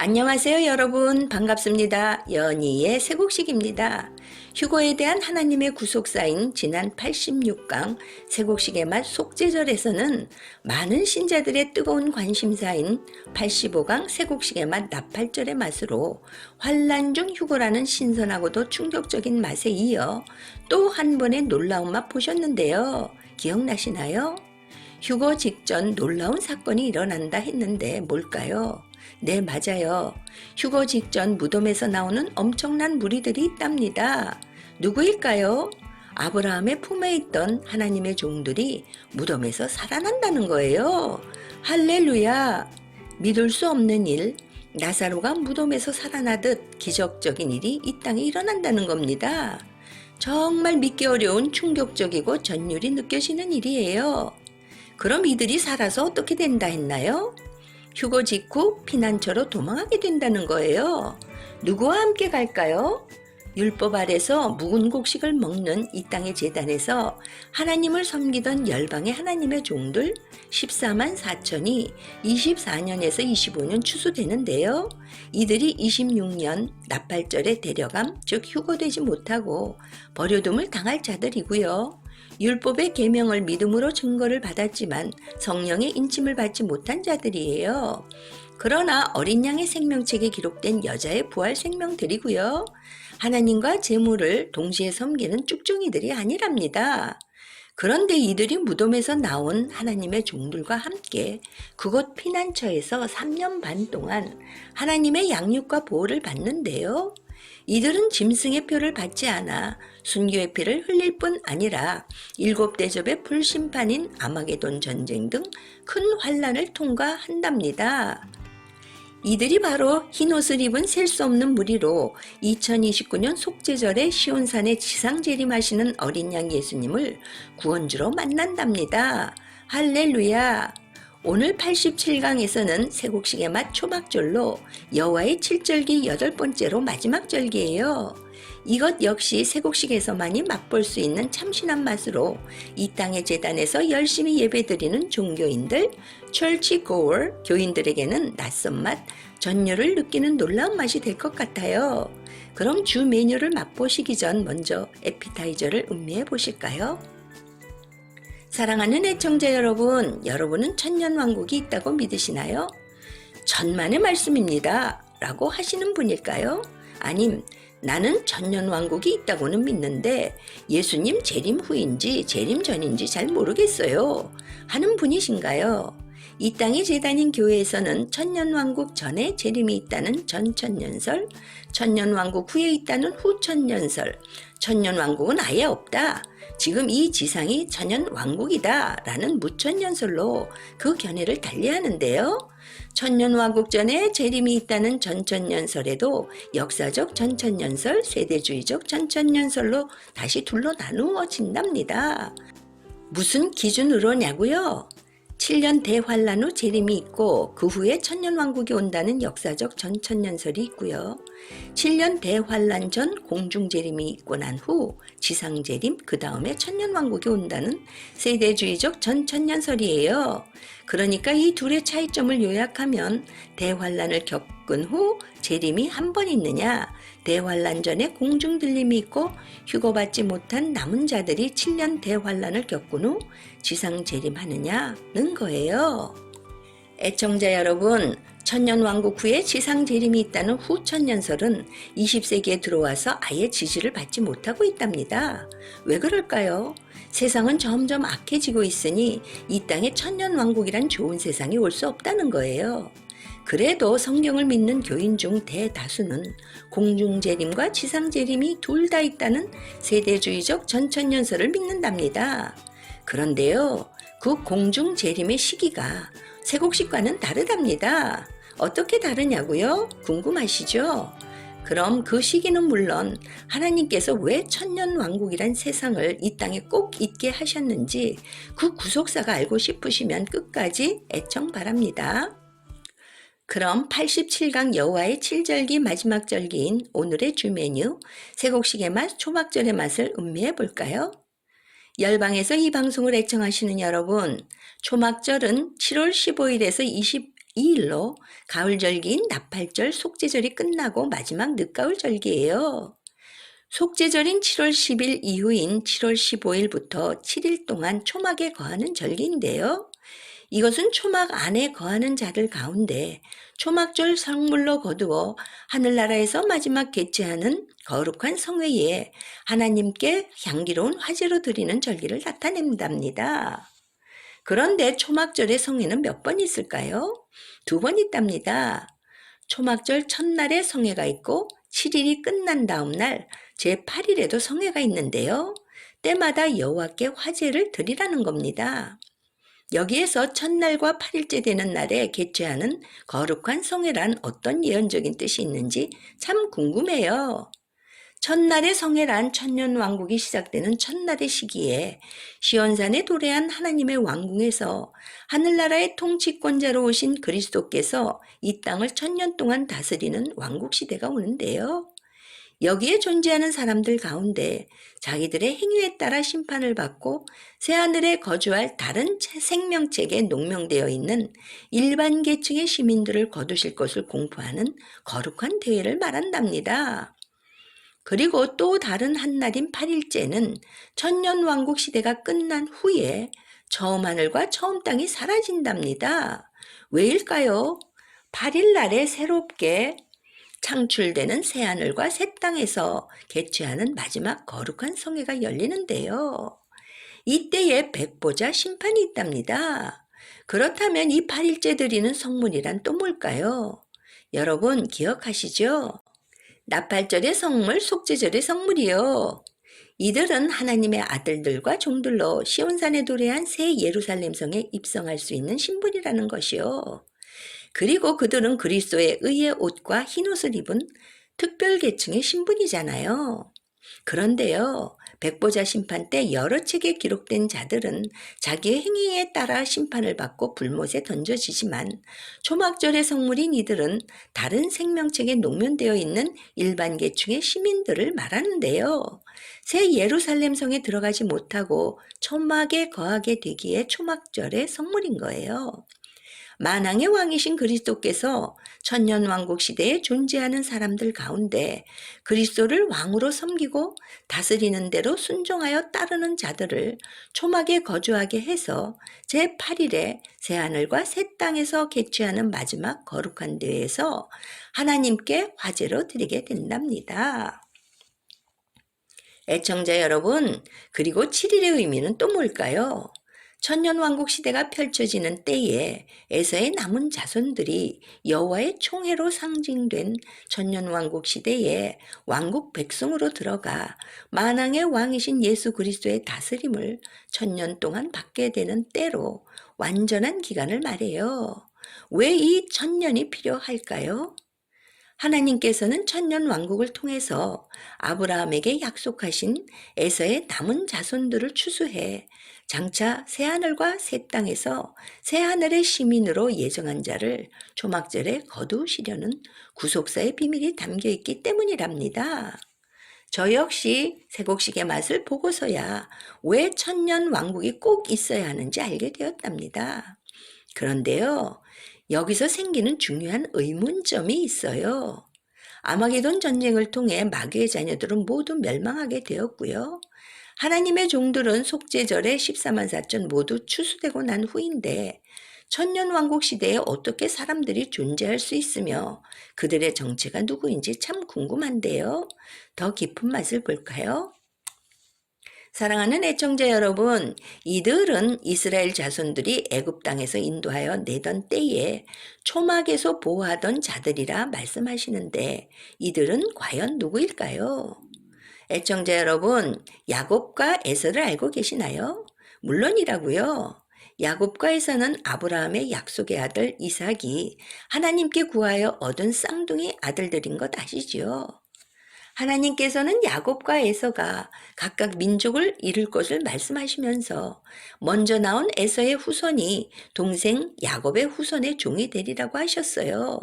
안녕하세요 여러분, 반갑습니다. 연희의 세곡식입니다. 휴거에 대한 하나님의 구속사인 지난 86강 세곡식의 맛 속죄절에서는 많은 신자들의 뜨거운 관심사인 85강 세곡식의 맛 나팔절의 맛으로 환난 중 휴거라는 신선하고도 충격적인 맛에 이어 또 한 번의 놀라운 맛 보셨는데요. 기억나시나요? 휴거 직전 놀라운 사건이 일어난다 했는데 뭘까요? 네, 맞아요. 휴거 직전 무덤에서 나오는 엄청난 무리들이 있답니다. 누구일까요? 아브라함의 품에 있던 하나님의 종들이 무덤에서 살아난다는 거예요. 할렐루야! 믿을 수 없는 일, 나사로가 무덤에서 살아나듯 기적적인 일이 이 땅에 일어난다는 겁니다. 정말 믿기 어려운 충격적이고 전율이 느껴지는 일이에요. 그럼 이들이 살아서 어떻게 된다 했나요? 휴거 직후 피난처로 도망하게 된다는 거예요. 누구와 함께 갈까요? 율법 아래서 묵은 곡식을 먹는 이 땅의 제단에서 하나님을 섬기던 열방의 하나님의 종들 14만 4천이 24년에서 25년 추수되는데요. 이들이 26년 나팔절에 데려감, 즉 휴거되지 못하고 버려둠을 당할 자들이고요. 율법의 계명을 믿음으로 증거를 받았지만 성령의 인침을 받지 못한 자들이에요. 그러나 어린 양의 생명책에 기록된 여자의 부활 생명들이고요. 하나님과 재물을 동시에 섬기는 쭉중이들이 아니랍니다. 그런데 이들이 무덤에서 나온 하나님의 종들과 함께 그곳 피난처에서 3년 반 동안 하나님의 양육과 보호를 받는데요. 이들은 짐승의 표를 받지 않아 순교의 피를 흘릴 뿐 아니라 7대접의 불심판인 아마게돈 전쟁 등 큰 환난을 통과한답니다. 이들이 바로 흰옷을 입은 셀 수 없는 무리로 2029년 속죄절에 시온산에 지상 재림하시는 어린 양 예수님을 구원주로 만난답니다. 할렐루야! 오늘 87강에서는 세곡식의 맛 초막절로 여호와의 7절기 8번째로 마지막 절기예요. 이것 역시 세곡식에서만이 맛볼 수 있는 참신한 맛으로 이 땅의 제단에서 열심히 예배드리는 종교인들, 철치고월 교인들에게는 낯선 맛, 전율을 느끼는 놀라운 맛이 될 것 같아요. 그럼 주 메뉴를 맛보시기 전 먼저 에피타이저를 음미해 보실까요? 사랑하는 애청자 여러분, 여러분은 천년왕국이 있다고 믿으시나요? 천만의 말씀입니다 라고 하시는 분일까요? 아님 나는 천년왕국이 있다고는 믿는데 예수님 재림 후인지 재림 전인지 잘 모르겠어요 하는 분이신가요? 이 땅의 제단인 교회에서는 천년왕국 전에 재림이 있다는 전천년설, 천년왕국 후에 있다는 후천년설, 천년왕국은 아예 없다, 지금 이 지상이 천년왕국이다 라는 무천년설로 그 견해를 달리하는데요. 천년왕국 전에 재림이 있다는 전천년설에도 역사적 전천년설, 세대주의적 전천년설로 다시 둘로 나누어진답니다. 무슨 기준으로냐고요? 7년 대환란 후 재림이 있고 그 후에 천년왕국이 온다는 역사적 전천년설이 있고요. 7년 대환란 전 공중재림이 있고 난 후 지상재림, 그 다음에 천년왕국이 온다는 세대주의적 전천년설이에요. 그러니까 이 둘의 차이점을 요약하면 대환란을 겪은 후 재림이 한 번 있느냐, 대환란 전에 공중들림이 있고 휴거받지 못한 남은 자들이 7년 대환란을 겪은 후 지상재림하느냐는 거예요. 애청자 여러분, 천년왕국 후에 지상재림이 있다는 후천년설은 20세기에 들어와서 아예 지지를 받지 못하고 있답니다. 왜 그럴까요? 세상은 점점 악해지고 있으니 이 땅에 천년왕국이란 좋은 세상이 올 수 없다는 거예요. 그래도 성경을 믿는 교인 중 대다수는 공중재림과 지상재림이 둘 다 있다는 세대주의적 전천년설을 믿는답니다. 그런데요, 그 공중재림의 시기가 세곡식과는 다르답니다. 어떻게 다르냐고요? 궁금하시죠? 그럼 그 시기는 물론 하나님께서 왜 천년왕국이란 세상을 이 땅에 꼭 있게 하셨는지 그 구속사가 알고 싶으시면 끝까지 애청 바랍니다. 그럼 87강 여호와의 7절기 마지막 절기인 오늘의 주 메뉴 세곡식의 맛 초막절의 맛을 음미해 볼까요? 열방에서 이 방송을 애청하시는 여러분, 초막절은 7월 15일에서 이 일로 가을절기인 나팔절 속죄절이 끝나고 마지막 늦가을절기예요. 속죄절인 7월 10일 이후인 7월 15일부터 7일 동안 초막에 거하는 절기인데요. 이것은 초막 안에 거하는 자들 가운데 초막절 성물로 거두어 하늘나라에서 마지막 개최하는 거룩한 성회에 하나님께 향기로운 화제로 드리는 절기를 나타낸답니다. 그런데 초막절의 성회는 몇 번 있을까요? 2번 있답니다. 초막절 첫날에 성회가 있고 7일이 끝난 다음 날 제8일에도 성회가 있는데요. 때마다 여호와께 화제를 드리라는 겁니다. 여기에서 첫날과 8일째 되는 날에 개최하는 거룩한 성회란 어떤 예언적인 뜻이 있는지 참 궁금해요. 첫날의 성회란 천년왕국이 시작되는 첫날의 시기에 시온산에 도래한 하나님의 왕궁에서 하늘나라의 통치권자로 오신 그리스도께서 이 땅을 천년 동안 다스리는 왕국시대가 오는데요. 여기에 존재하는 사람들 가운데 자기들의 행위에 따라 심판을 받고 새하늘에 거주할 다른 생명체에 농명되어 있는 일반 계층의 시민들을 거두실 것을 공포하는 거룩한 대회를 말한답니다. 그리고 또 다른 한날인 8일째는 천년왕국 시대가 끝난 후에 처음 하늘과 처음 땅이 사라진답니다. 왜일까요? 8일 날에 새롭게 창출되는 새하늘과 새 땅에서 개최하는 마지막 거룩한 성회가 열리는데요. 이때에 백보자 심판이 있답니다. 그렇다면 이 8일째 드리는 성물이란 또 뭘까요? 여러분 기억하시죠? 나팔절의 성물, 속죄절의 성물이요. 이들은 하나님의 아들들과 종들로 시온산에 도래한 새 예루살렘 성에 입성할 수 있는 신분이라는 것이요. 그리고 그들은 그리스도의 의의 옷과 흰옷을 입은 특별 계층의 신분이잖아요. 그런데요, 백보자 심판 때 여러 책에 기록된 자들은 자기의 행위에 따라 심판을 받고 불못에 던져지지만 초막절의 성물인 이들은 다른 생명책에 농면되어 있는 일반 계층의 시민들을 말하는데요. 새 예루살렘 성에 들어가지 못하고 초막에 거하게 되기에 초막절의 성물인 거예요. 만왕의 왕이신 그리스도께서 천년왕국 시대에 존재하는 사람들 가운데 그리스도를 왕으로 섬기고 다스리는 대로 순종하여 따르는 자들을 초막에 거주하게 해서 제8일에 새하늘과 새 땅에서 개최하는 마지막 거룩한 대회에서 하나님께 화제로 드리게 된답니다. 애청자 여러분, 그리고 7일의 의미는 또 뭘까요? 천년왕국 시대가 펼쳐지는 때에 에서의 남은 자손들이 여호와의 총회로 상징된 천년왕국 시대에 왕국 백성으로 들어가 만왕의 왕이신 예수 그리스도의 다스림을 천년 동안 받게 되는 때로 완전한 기간을 말해요. 왜 이 천년이 필요할까요? 하나님께서는 천년 왕국을 통해서 아브라함에게 약속하신 에서의 남은 자손들을 추수해 장차 새하늘과 새 땅에서 새하늘의 시민으로 예정한 자를 초막절에 거두시려는 구속사의 비밀이 담겨 있기 때문이랍니다. 저 역시 세곡식의 맛을 보고서야 왜 천년 왕국이 꼭 있어야 하는지 알게 되었답니다. 그런데요, 여기서 생기는 중요한 의문점이 있어요. 아마게돈 전쟁을 통해 마귀의 자녀들은 모두 멸망하게 되었고요. 하나님의 종들은 속죄절에 14만 4천 모두 추수되고 난 후인데 천년왕국 시대에 어떻게 사람들이 존재할 수 있으며 그들의 정체가 누구인지 참 궁금한데요. 더 깊은 맛을 볼까요? 사랑하는 애청자 여러분, 이들은 이스라엘 자손들이 애굽 땅에서 인도하여 내던 때에 초막에서 보호하던 자들이라 말씀하시는데 이들은 과연 누구일까요? 애청자 여러분, 야곱과 에서를 알고 계시나요? 물론이라고요. 야곱과 에서는 아브라함의 약속의 아들 이삭이 하나님께 구하여 얻은 쌍둥이 아들들인 것 아시죠? 하나님께서는 야곱과 에서가 각각 민족을 이룰 것을 말씀하시면서 먼저 나온 에서의 후손이 동생 야곱의 후손의 종이 되리라고 하셨어요.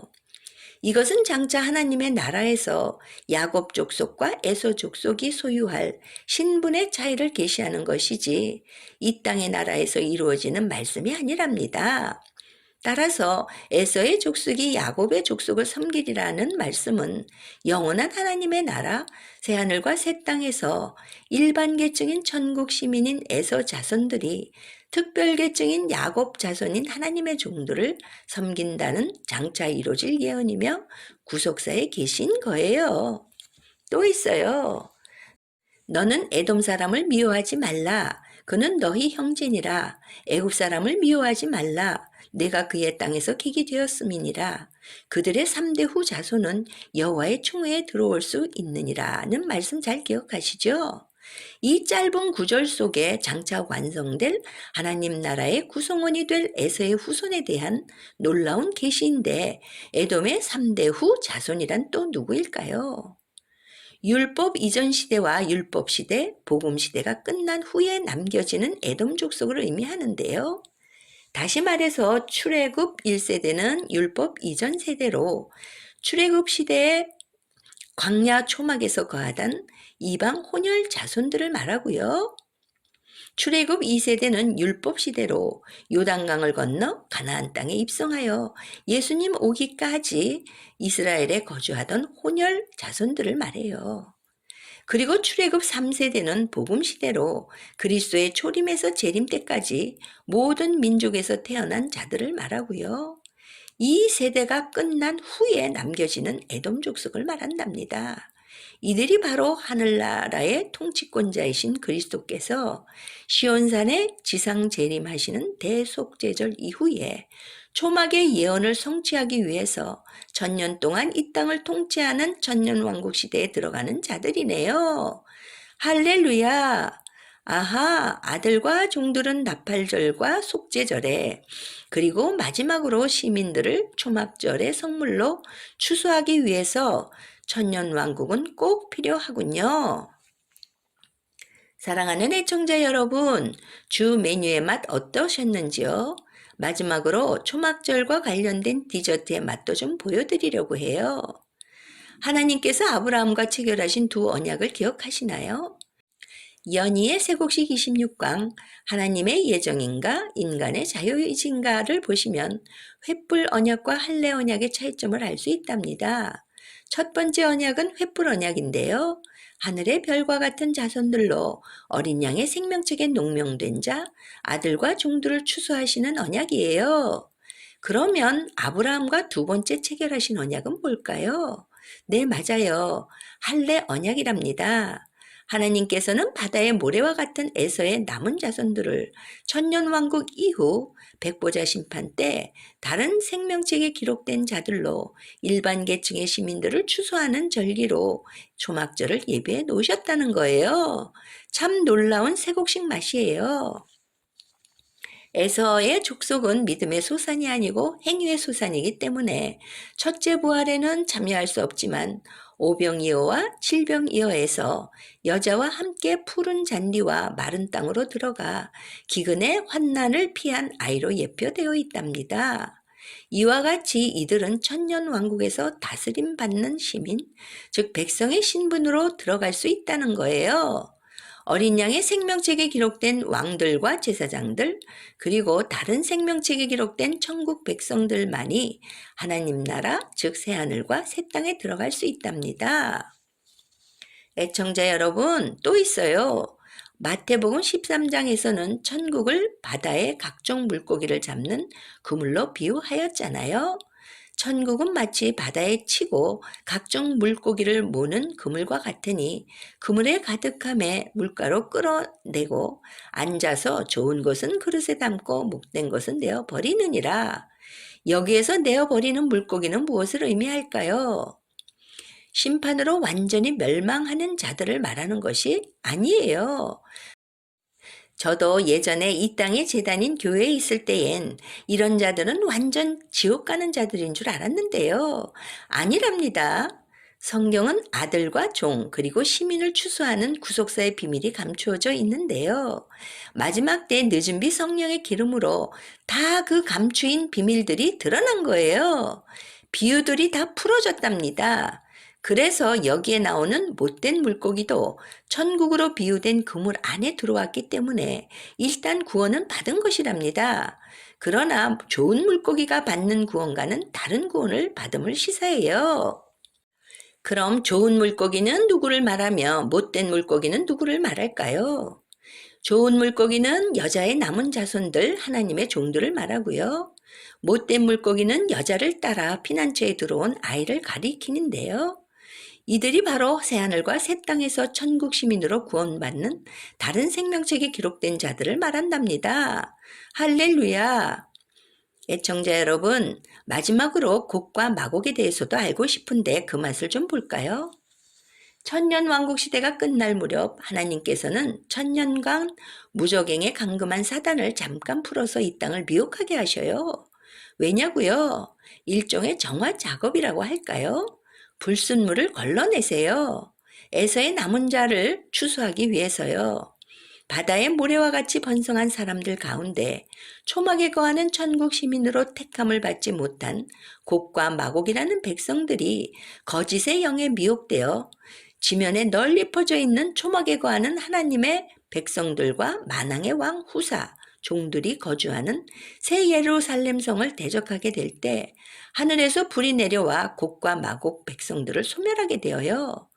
이것은 장차 하나님의 나라에서 야곱 족속과 에서 족속이 소유할 신분의 차이를 계시하는 것이지 이 땅의 나라에서 이루어지는 말씀이 아니랍니다. 따라서 에서의 족속이 야곱의 족속을 섬기리라는 말씀은 영원한 하나님의 나라 새하늘과 새 땅에서 일반 계층인 천국 시민인 에서 자손들이 특별 계층인 야곱 자손인 하나님의 종들을 섬긴다는 장차 이루어질 예언이며 구속사에 계신 거예요. 또 있어요. 너는 에돔 사람을 미워하지 말라. 그는 너희 형제니라. 애굽 사람을 미워하지 말라. 내가 그의 땅에서 객이 되었음이니라. 그들의 3대 후 자손은 여호와의 총회에 들어올 수 있느니라는 말씀 잘 기억하시죠? 이 짧은 구절 속에 장차 완성될 하나님 나라의 구성원이 될 에서의 후손에 대한 놀라운 계시인데 에돔의 3대 후 자손이란 또 누구일까요? 율법 이전 시대와 율법 시대, 복음 시대가 끝난 후에 남겨지는 에돔 족속을 의미하는데요. 다시 말해서 출애굽 1세대는 율법 이전 세대로 출애굽 시대에 광야 초막에서 거하던 이방 혼혈 자손들을 말하고요. 출애굽 2세대는 율법 시대로 요단강을 건너 가나안 땅에 입성하여 예수님 오기까지 이스라엘에 거주하던 혼혈 자손들을 말해요. 그리고 출애굽 3세대는 복음 시대로 그리스도의 초림에서 재림 때까지 모든 민족에서 태어난 자들을 말하고요. 이 세대가 끝난 후에 남겨지는 에돔 족속을 말한답니다. 이들이 바로 하늘나라의 통치권자이신 그리스도께서 시온산에 지상 재림하시는 대속죄절 이후에 초막의 예언을 성취하기 위해서 천년 동안 이 땅을 통치하는 천년왕국 시대에 들어가는 자들이네요. 할렐루야! 아하, 아들과 종들은 나팔절과 속죄절에 그리고 마지막으로 시민들을 초막절의 성물로 추수하기 위해서 천년왕국은 꼭 필요하군요. 사랑하는 애청자 여러분, 주 메뉴의 맛 어떠셨는지요? 마지막으로 초막절과 관련된 디저트의 맛도 좀 보여드리려고 해요. 하나님께서 아브라함과 체결하신 두 언약을 기억하시나요? 연희의 쇠곡식 26강 하나님의 예정인가 인간의 자유의지인가를 보시면 횃불 언약과 할례 언약의 차이점을 알 수 있답니다. 첫 번째 언약은 횃불 언약인데요. 하늘의 별과 같은 자손들로 어린 양의 생명책에 농명된 자, 아들과 종들을 추수하시는 언약이에요. 그러면 아브라함과 두 번째 체결하신 언약은 뭘까요? 네, 맞아요. 할례 언약이랍니다. 하나님께서는 바다의 모래와 같은 에서의 남은 자손들을 천년왕국 이후 백보자 심판 때 다른 생명책에 기록된 자들로 일반 계층의 시민들을 추수하는 절기로 초막절을 예비해 놓으셨다는 거예요. 참 놀라운 쇠곡식 맛이에요. 에서의 족속은 믿음의 소산이 아니고 행위의 소산이기 때문에 첫째 부활에는 참여할 수 없지만 오병이어와 칠병이어에서 여자와 함께 푸른 잔디와 마른 땅으로 들어가 기근의 환난을 피한 아이로 예표되어 있답니다. 이와 같이 이들은 천년왕국에서 다스림 받는 시민, 즉 백성의 신분으로 들어갈 수 있다는 거예요. 어린 양의 생명책에 기록된 왕들과 제사장들, 그리고 다른 생명책에 기록된 천국 백성들만이 하나님 나라, 즉 새하늘과 새 땅에 들어갈 수 있답니다. 애청자 여러분, 또 있어요. 마태복음 13장에서는 천국을 바다의 각종 물고기를 잡는 그물로 비유하였잖아요. 천국은 마치 바다에 치고 각종 물고기를 모는 그물과 같으니 그물에 가득함에 물가로 끌어내고 앉아서 좋은 것은 그릇에 담고 목된 것은 내어 버리느니라. 여기에서 내어 버리는 물고기는 무엇을 의미할까요? 심판으로 완전히 멸망하는 자들을 말하는 것이 아니에요. 저도 예전에 이 땅에 재단인 교회에 있을 때엔 이런 자들은 완전 지옥 가는 자들인 줄 알았는데요. 아니랍니다. 성경은 아들과 종 그리고 시민을 추수하는 구속사의 비밀이 감추어져 있는데요. 마지막 때 늦은 비 성령의 기름으로 다 그 감추인 비밀들이 드러난 거예요. 비유들이 다 풀어졌답니다. 그래서 여기에 나오는 못된 물고기도 천국으로 비유된 그물 안에 들어왔기 때문에 일단 구원은 받은 것이랍니다. 그러나 좋은 물고기가 받는 구원과는 다른 구원을 받음을 시사해요. 그럼 좋은 물고기는 누구를 말하며 못된 물고기는 누구를 말할까요? 좋은 물고기는 여자의 남은 자손들 하나님의 종들을 말하고요. 못된 물고기는 여자를 따라 피난처에 들어온 아이를 가리키는데요. 이들이 바로 새하늘과 새 땅에서 천국 시민으로 구원받는 다른 생명책에 기록된 자들을 말한답니다. 할렐루야! 애청자 여러분, 마지막으로 곡과 마곡에 대해서도 알고 싶은데 그 맛을 좀 볼까요? 천년왕국 시대가 끝날 무렵 하나님께서는 천년간 무적행에 강금한 사단을 잠깐 풀어서 이 땅을 미혹하게 하셔요. 왜냐고요? 일종의 정화 작업이라고 할까요? 불순물을 걸러내세요. 에서의 남은 자를 추수하기 위해서요. 바다의 모래와 같이 번성한 사람들 가운데 초막에 거하는 천국 시민으로 택함을 받지 못한 곡과 마곡이라는 백성들이 거짓의 영에 미혹되어 지면에 널리 퍼져 있는 초막에 거하는 하나님의 백성들과 만왕의 왕 후사, 종들이 거주하는 새 예루살렘 성을 대적하게 될 때 하늘에서 불이 내려와 곡과 마곡 백성들을 소멸하게 되어요.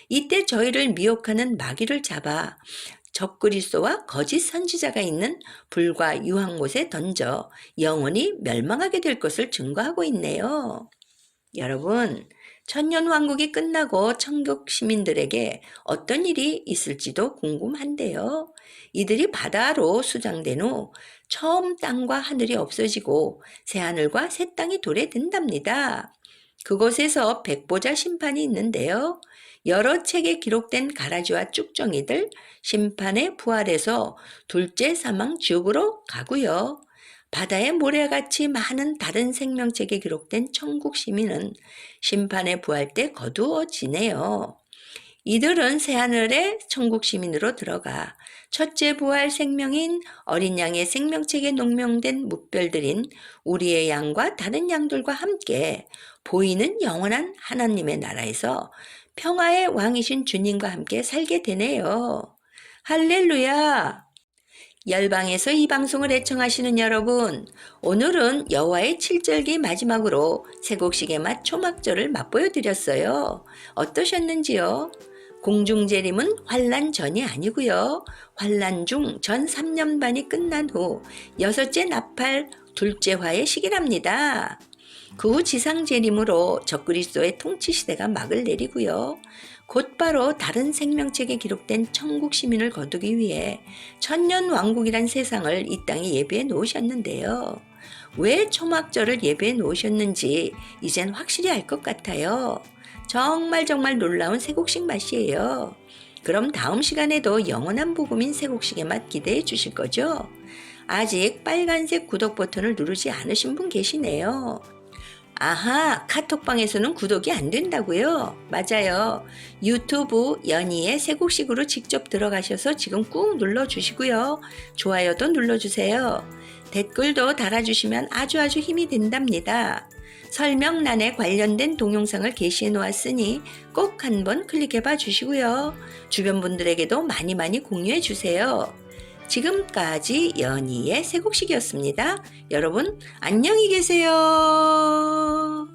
이때 저희를 미혹하는 마귀를 잡아 적그리스도와 거짓 선지자가 있는 불과 유황못에 던져 영원히 멸망하게 될 것을 증거하고 있네요. 여러분, 천년왕국이 끝나고 천국 시민들에게 어떤 일이 있을지도 궁금한데요. 이들이 바다로 수장된 후 처음 땅과 하늘이 없어지고 새하늘과 새 땅이 도래된답니다. 그곳에서 백보자 심판이 있는데요. 여러 책에 기록된 가라지와 쭉정이들 심판에 부활해서 둘째 사망 지옥으로 가고요. 바다의 모래같이 많은 다른 생명책에 기록된 천국 시민은 심판에 부활 때 거두어지네요. 이들은 새하늘의 천국 시민으로 들어가 첫째 부활 생명인 어린 양의 생명책에 농명된 묵별들인 우리의 양과 다른 양들과 함께 보이는 영원한 하나님의 나라에서 평화의 왕이신 주님과 함께 살게 되네요. 할렐루야! 열방에서 이 방송을 애청하시는 여러분, 오늘은 여호와의 칠절기 마지막으로 쇠곡식의 맛 초막절을 맛보여 드렸어요. 어떠셨는지요? 공중재림은 환란 전이 아니고요. 환란 중 전 3년 반이 끝난 후 여섯째 나팔 둘째 화의 시기랍니다. 그 후 지상재림으로 적그리스도의 통치시대가 막을 내리고요. 곧바로 다른 생명책에 기록된 천국 시민을 거두기 위해 천년왕국이란 세상을 이 땅에 예비해 놓으셨는데요. 왜 초막절을 예비해 놓으셨는지 이젠 확실히 알 것 같아요. 정말 놀라운 쇠곡식 맛이에요. 그럼 다음 시간에도 영원한 복음인 쇠곡식의 맛 기대해 주실 거죠? 아직 빨간색 구독 버튼을 누르지 않으신 분 계시네요. 아하, 카톡방에서는 구독이 안 된다고요? 맞아요. 유튜브 연희의 쇠곡식으로 직접 들어가셔서 지금 꾹 눌러주시고요. 좋아요도 눌러주세요. 댓글도 달아주시면 아주 힘이 된답니다. 설명란에 관련된 동영상을 게시해 놓았으니 꼭 한번 클릭해 봐 주시고요. 주변 분들에게도 많이 공유해 주세요. 지금까지 연희의 쇠곡식이었습니다. 여러분 안녕히 계세요.